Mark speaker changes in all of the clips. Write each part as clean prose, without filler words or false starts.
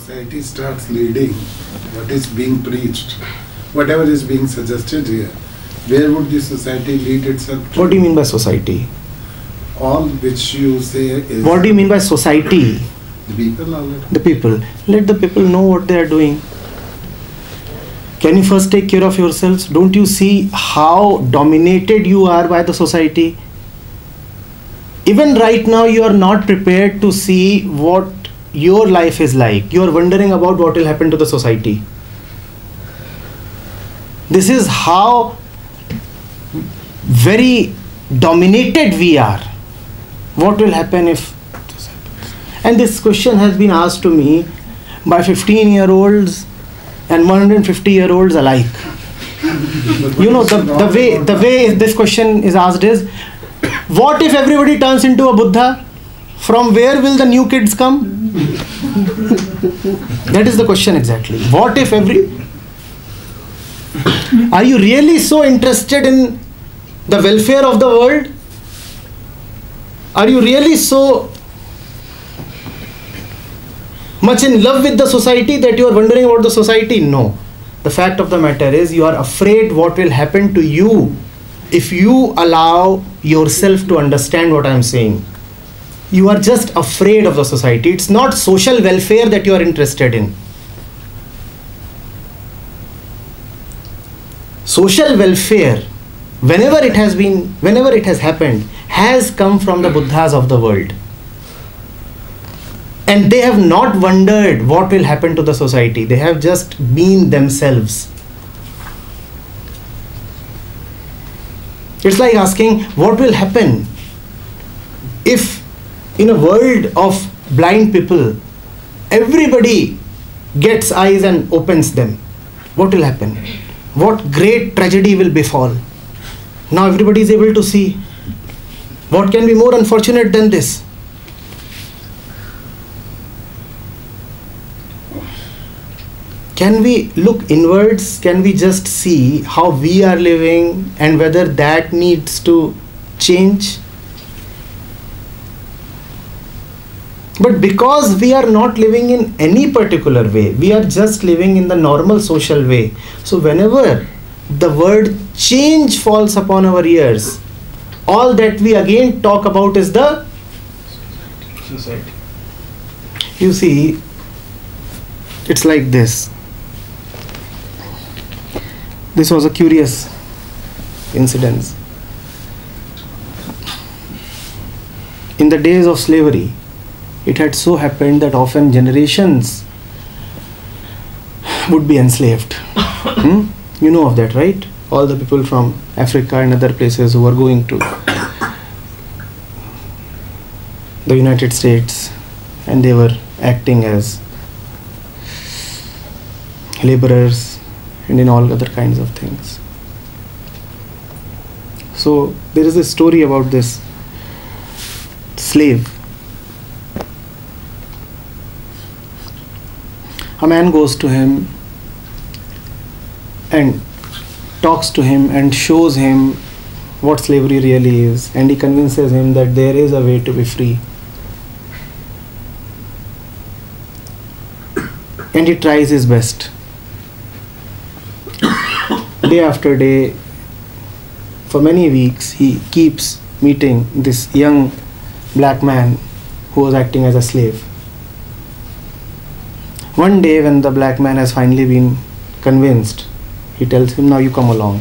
Speaker 1: society starts leading what is being preached, whatever is being suggested here, where would the society lead itself to?
Speaker 2: What do you mean by society?
Speaker 1: All which you say is...
Speaker 2: What do you mean by society?
Speaker 1: The people already.
Speaker 2: The people. Let the people know what they are doing. Can you first take care of yourselves? Don't you see how dominated you are by the society? Even right now you are not prepared to see what your life is like. You are wondering about what will happen to the society. This is how very dominated we are. What will happen if... And this question has been asked to me by 15-year-olds and 150-year-olds alike. You know, the way this question is asked is, what if everybody turns into a Buddha? From where will the new kids come? That is the question exactly. What if Are you really so interested in the welfare of the world? Are you really so much in love with the society that you are wondering about the society? No. The fact of the matter is you are afraid what will happen to you if you allow yourself to understand what I am saying. You are just afraid of the society. It's not social welfare that you are interested in. Social welfare, whenever it has happened, has come from the Buddhas of the world. And they have not wondered what will happen to the society. They have just been themselves. It's like asking, what will happen if in a world of blind people, everybody gets eyes and opens them? What will happen? What great tragedy will befall? Now everybody is able to see. What can be more unfortunate than this? Can we look inwards? Can we just see how we are living and whether that needs to change? But because we are not living in any particular way, we are just living in the normal social way. So whenever the word change falls upon our ears, all that we again talk about is the society. You see, it's like this. This was a curious incident. In the days of slavery, it had so happened that often generations would be enslaved. You know of that, right? All the people from Africa and other places who were going to the United States, and they were acting as laborers and in all other kinds of things. So there is a story about this slave. A man goes to him and talks to him and shows him what slavery really is, and he convinces him that there is a way to be free. And he tries his best. Day after day, for many weeks, he keeps meeting this young black man who was acting as a slave. One day, when the black man has finally been convinced, he tells him, now you come along.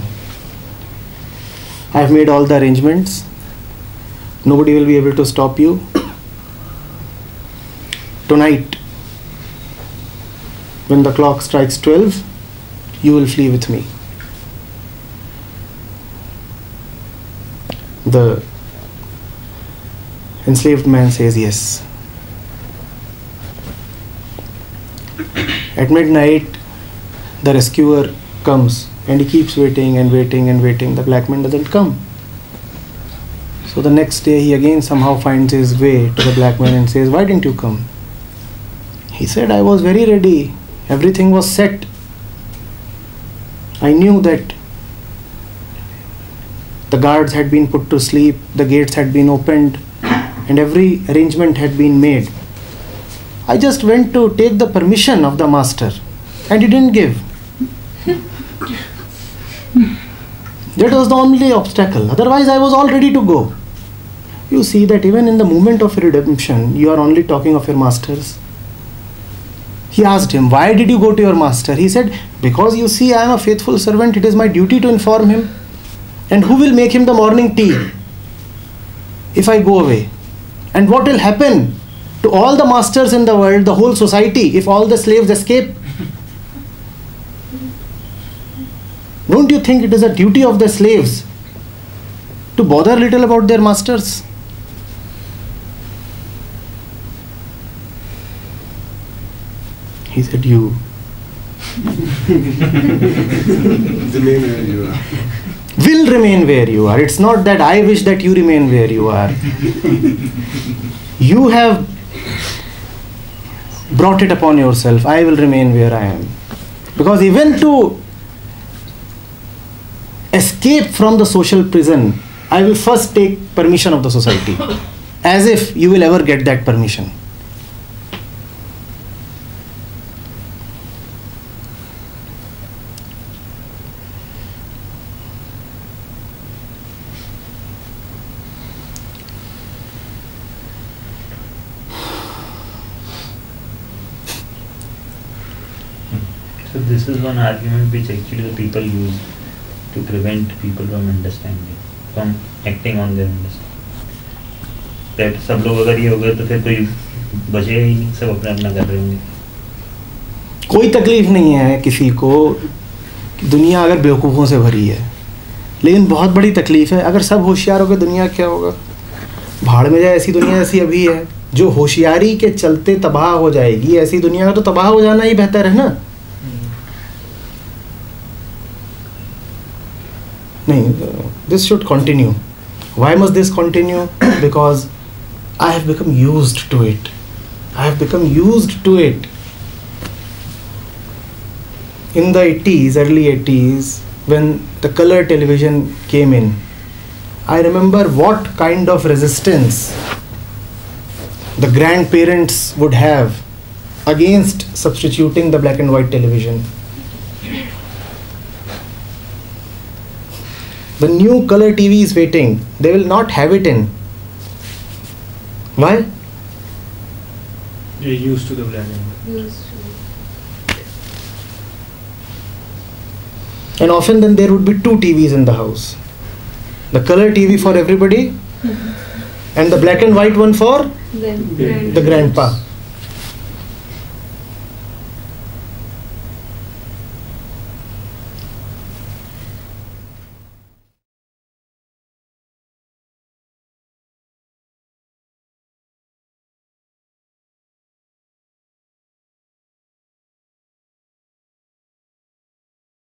Speaker 2: I have made all the arrangements. Nobody will be able to stop you. Tonight, when the clock strikes 12, you will flee with me. The enslaved man says yes. At midnight, the rescuer comes and he keeps waiting and waiting and waiting. The black man doesn't come. So the next day he again somehow finds his way to the black man and says, why didn't you come? He said, I was very ready. Everything was set. I knew that the guards had been put to sleep, the gates had been opened, and every arrangement had been made. I just went to take the permission of the master and he didn't give. That was the only obstacle. Otherwise, I was all ready to go. You see that even in the moment of redemption, you are only talking of your masters. He asked him, why did you go to your master? He said, because you see, I am a faithful servant. It is my duty to inform him. And who will make him the morning tea if I go away? And what will happen to all the masters in the world, the whole society, if all the slaves escape? Don't you think it is a duty of the slaves to bother little about their masters? He said, you
Speaker 1: Remain where you are.
Speaker 2: will remain where you are. It's not that I wish that you remain where you are. You have brought it upon yourself. I will remain where I am. Because even to escape from the social prison, I will first take permission of the society. As if you will ever get that permission.
Speaker 3: So this is one argument which actually the people use to prevent people from understanding, from acting on their understanding. That सब लोग अगर ये हो गए तो फिर कोई बचेगा ही नहीं, सब अपना अपना कर रहे होंगे.
Speaker 2: कोई तकलीफ नहीं है किसी को. दुनिया अगर बेवकूफ़ों से भरी है, लेकिन बहुत बड़ी तकलीफ है अगर सब होशियार हो गए. दुनिया क्या होगा? भाड़ में जाए ऐसी दुनिया ऐसी अभी है. जो होशियारी के चलते तबाह हो जाएगी, ऐसी दुनिया में तो तबाह हो जाना ही बेहतर है ना. This should continue. Why must this continue? Because I have become used to it. I have become used to it. In the 80s, early 80s, when the color television came in, I remember what kind of resistance the grandparents would have against substituting the black and white television. The new color TV is waiting. They will not have it in. Why?
Speaker 4: You're used to the black and white.
Speaker 2: And often then there would be two TVs in the house. The color TV for everybody and the black and white one for the grandpa.